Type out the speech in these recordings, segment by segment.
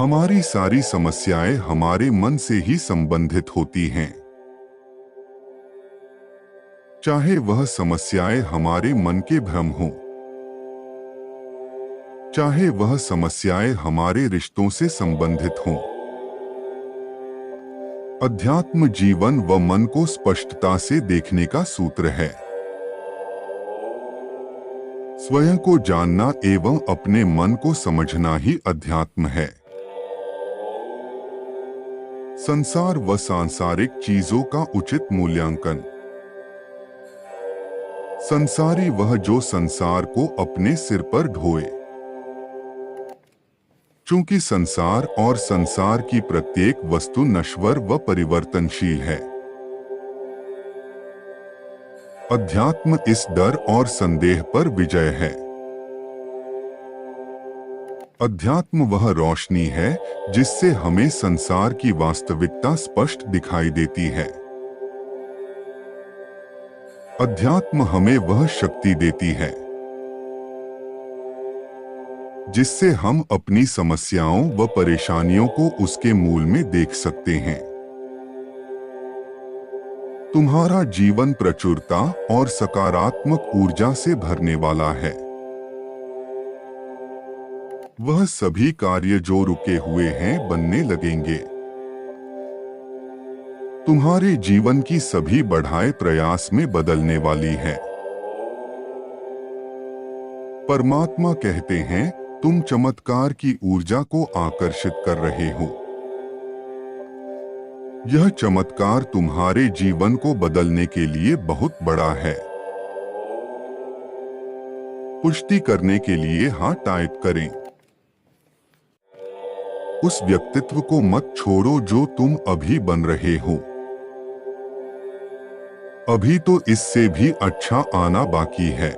हमारी सारी समस्याएं हमारे मन से ही संबंधित होती हैं। चाहे वह समस्याएं हमारे मन के भ्रम हों, चाहे वह समस्याएं हमारे रिश्तों से संबंधित हों। अध्यात्म जीवन व मन को स्पष्टता से देखने का सूत्र है। स्वयं को जानना एवं अपने मन को समझना ही अध्यात्म है। संसार व सांसारिक चीजों का उचित मूल्यांकन। संसारी वह जो संसार को अपने सिर पर ढोए। चूंकि संसार और संसार की प्रत्येक वस्तु नश्वर व परिवर्तनशील है, अध्यात्म इस डर और संदेह पर विजय है। अध्यात्म वह रोशनी है जिससे हमें संसार की वास्तविकता स्पष्ट दिखाई देती है। अध्यात्म हमें वह शक्ति देती है जिससे हम अपनी समस्याओं व परेशानियों को उसके मूल में देख सकते हैं। तुम्हारा जीवन प्रचुरता और सकारात्मक ऊर्जा से भरने वाला है। वह सभी कार्य जो रुके हुए हैं बनने लगेंगे। तुम्हारे जीवन की सभी बढ़ाए प्रयास में बदलने वाली है। परमात्मा कहते हैं, तुम चमत्कार की ऊर्जा को आकर्षित कर रहे हो। यह चमत्कार तुम्हारे जीवन को बदलने के लिए बहुत बड़ा है। पुष्टि करने के लिए हाँ टाइप करें। उस व्यक्तित्व को मत छोड़ो जो तुम अभी बन रहे हो। अभी तो इससे भी अच्छा आना बाकी है।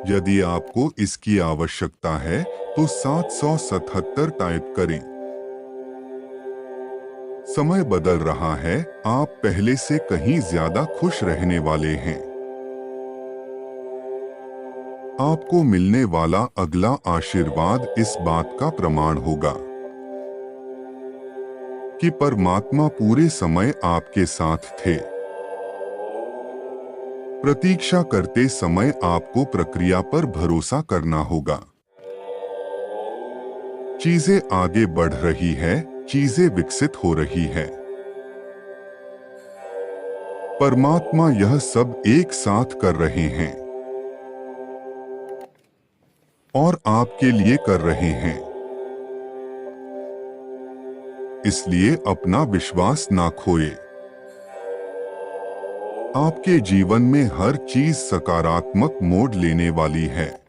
यदि आपको इसकी आवश्यकता है तो 777 टाइप करें। समय बदल रहा है, आप पहले से कहीं ज्यादा खुश रहने वाले हैं। आपको मिलने वाला अगला आशीर्वाद इस बात का प्रमाण होगा कि परमात्मा पूरे समय आपके साथ थे। प्रतीक्षा करते समय आपको प्रक्रिया पर भरोसा करना होगा। चीजें आगे बढ़ रही है, चीजें विकसित हो रही है। परमात्मा यह सब एक साथ कर रहे हैं और आपके लिए कर रहे हैं। इसलिए अपना विश्वास ना खोए। आपके जीवन में हर चीज सकारात्मक मोड़ लेने वाली है।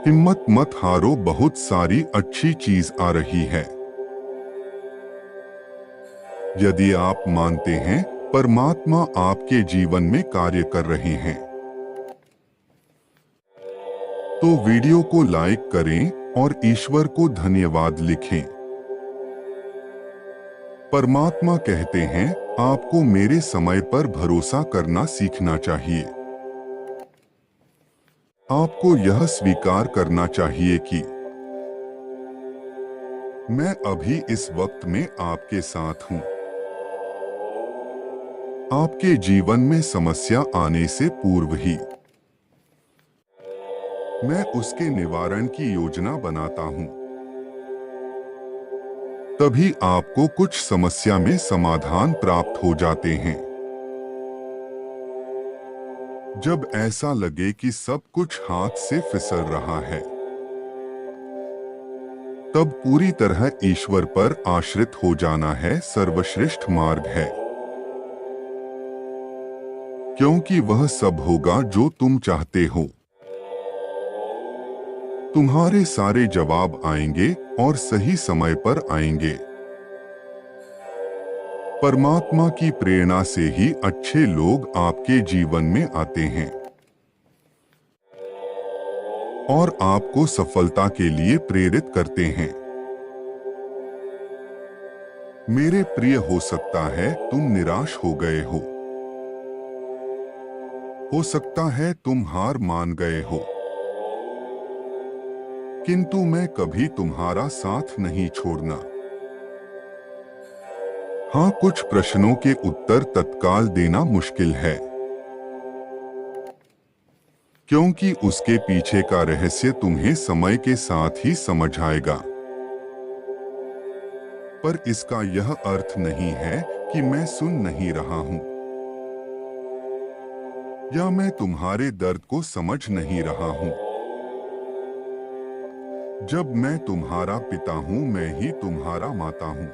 हिम्मत मत हारो, बहुत सारी अच्छी चीज आ रही है। यदि आप मानते हैं परमात्मा आपके जीवन में कार्य कर रहे हैं, तो वीडियो को लाइक करें और ईश्वर को धन्यवाद लिखें। परमात्मा कहते हैं, आपको मेरे समय पर भरोसा करना सीखना चाहिए। आपको यह स्वीकार करना चाहिए कि मैं अभी इस वक्त में आपके साथ हूं। आपके जीवन में समस्या आने से पूर्व ही मैं उसके निवारण की योजना बनाता हूं। तभी आपको कुछ समस्या में समाधान प्राप्त हो जाते हैं। जब ऐसा लगे कि सब कुछ हाथ से फिसल रहा है, तब पूरी तरह ईश्वर पर आश्रित हो जाना है सर्वश्रेष्ठ मार्ग है। क्योंकि वह सब होगा जो तुम चाहते हो। तुम्हारे सारे जवाब आएंगे और सही समय पर आएंगे। परमात्मा की प्रेरणा से ही अच्छे लोग आपके जीवन में आते हैं और आपको सफलता के लिए प्रेरित करते हैं। मेरे प्रिय, हो सकता है तुम निराश हो गए हो सकता है तुम हार मान गए हो किंतु मैं कभी तुम्हारा साथ नहीं छोड़ना। हाँ, कुछ प्रश्नों के उत्तर तत्काल देना मुश्किल है, क्योंकि उसके पीछे का रहस्य तुम्हें समय के साथ ही समझ आएगा। पर इसका यह अर्थ नहीं है कि मैं सुन नहीं रहा हूं, या मैं तुम्हारे दर्द को समझ नहीं रहा हूं। जब मैं तुम्हारा पिता हूं, मैं ही तुम्हारा माता हूं।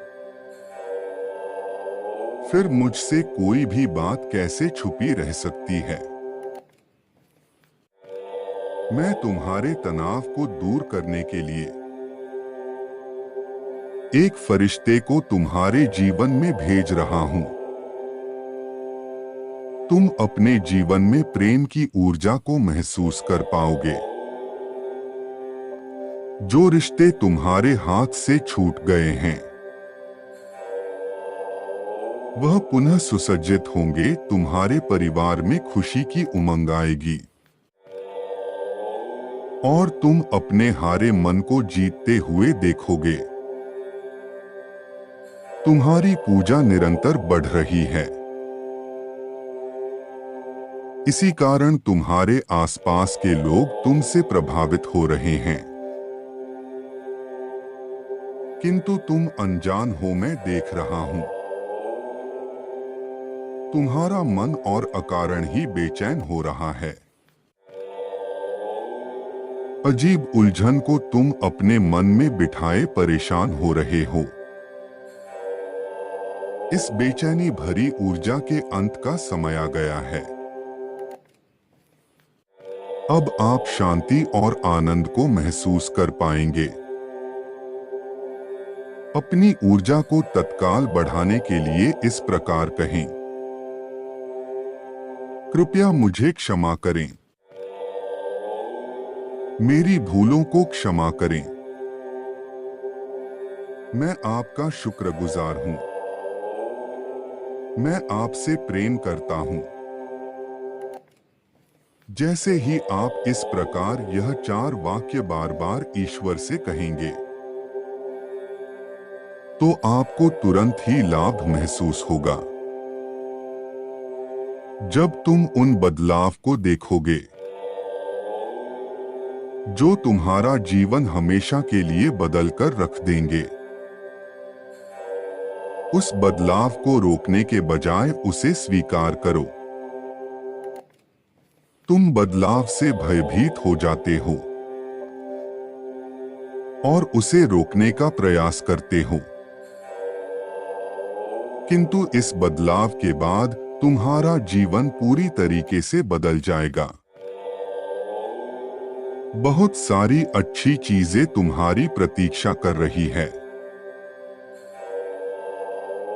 फिर मुझसे कोई भी बात कैसे छुपी रह सकती है? मैं तुम्हारे तनाव को दूर करने के लिए एक फरिश्ते को तुम्हारे जीवन में भेज रहा हूं। तुम अपने जीवन में प्रेम की ऊर्जा को महसूस कर पाओगे। जो रिश्ते तुम्हारे हाथ से छूट गए हैं, वह पुनः सुसज्जित होंगे। तुम्हारे परिवार में खुशी की उमंग आएगी और तुम अपने हारे मन को जीतते हुए देखोगे। तुम्हारी पूजा निरंतर बढ़ रही है, इसी कारण तुम्हारे आसपास के लोग तुमसे प्रभावित हो रहे हैं। किंतु तुम अनजान हो, मैं देख रहा हूं। तुम्हारा मन और अकारण ही बेचैन हो रहा है। अजीब उलझन को तुम अपने मन में बिठाए परेशान हो रहे हो। इस बेचैनी भरी ऊर्जा के अंत का समय आ गया है। अब आप शांति और आनंद को महसूस कर पाएंगे। अपनी ऊर्जा को तत्काल बढ़ाने के लिए इस प्रकार कहें, कृपया मुझे क्षमा करें। मेरी भूलों को क्षमा करें। मैं आपका शुक्रगुजार हूं। मैं आपसे प्रेम करता हूं। जैसे ही आप इस प्रकार यह 4 वाक्य बार बार ईश्वर से कहेंगे, तो आपको तुरंत ही लाभ महसूस होगा। जब तुम उन बदलाव को देखोगे जो तुम्हारा जीवन हमेशा के लिए बदल कर रख देंगे, उस बदलाव को रोकने के बजाय उसे स्वीकार करो। तुम बदलाव से भयभीत हो जाते हो और उसे रोकने का प्रयास करते हो, किंतु इस बदलाव के बाद तुम्हारा जीवन पूरी तरीके से बदल जाएगा। बहुत सारी अच्छी चीजें तुम्हारी प्रतीक्षा कर रही है।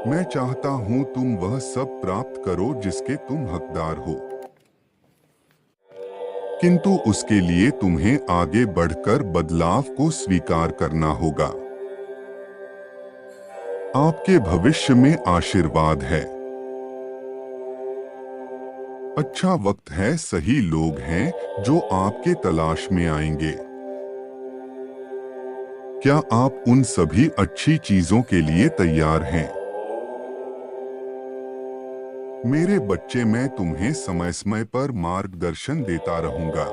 मैं चाहता हूं तुम वह सब प्राप्त करो जिसके तुम हकदार हो, किंतु उसके लिए तुम्हें आगे बढ़कर बदलाव को स्वीकार करना होगा। आपके भविष्य में आशीर्वाद है। अच्छा वक्त है, सही लोग हैं जो आपके तलाश में आएंगे। क्या आप उन सभी अच्छी चीजों के लिए तैयार हैं? मेरे बच्चे, मैं तुम्हें समय समय पर मार्गदर्शन देता रहूंगा।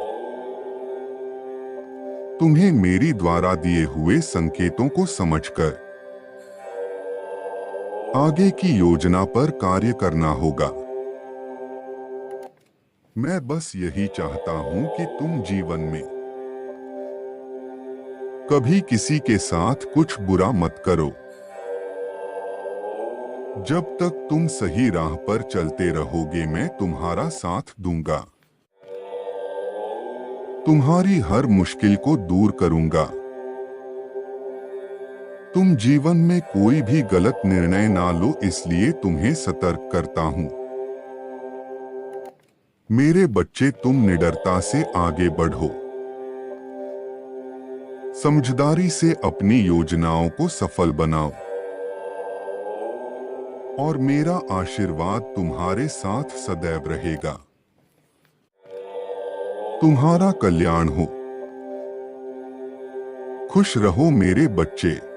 तुम्हें मेरी द्वारा दिए हुए संकेतों को समझकर आगे की योजना पर कार्य करना होगा। मैं बस यही चाहता हूं कि तुम जीवन में कभी किसी के साथ कुछ बुरा मत करो। जब तक तुम सही राह पर चलते रहोगे, मैं तुम्हारा साथ दूंगा। तुम्हारी हर मुश्किल को दूर करूंगा। तुम जीवन में कोई भी गलत निर्णय ना लो, इसलिए तुम्हें सतर्क करता हूं। मेरे बच्चे, तुम निडरता से आगे बढ़ो। समझदारी से अपनी योजनाओं को सफल बनाओ और मेरा आशीर्वाद तुम्हारे साथ सदैव रहेगा। तुम्हारा कल्याण हो। खुश रहो मेरे बच्चे।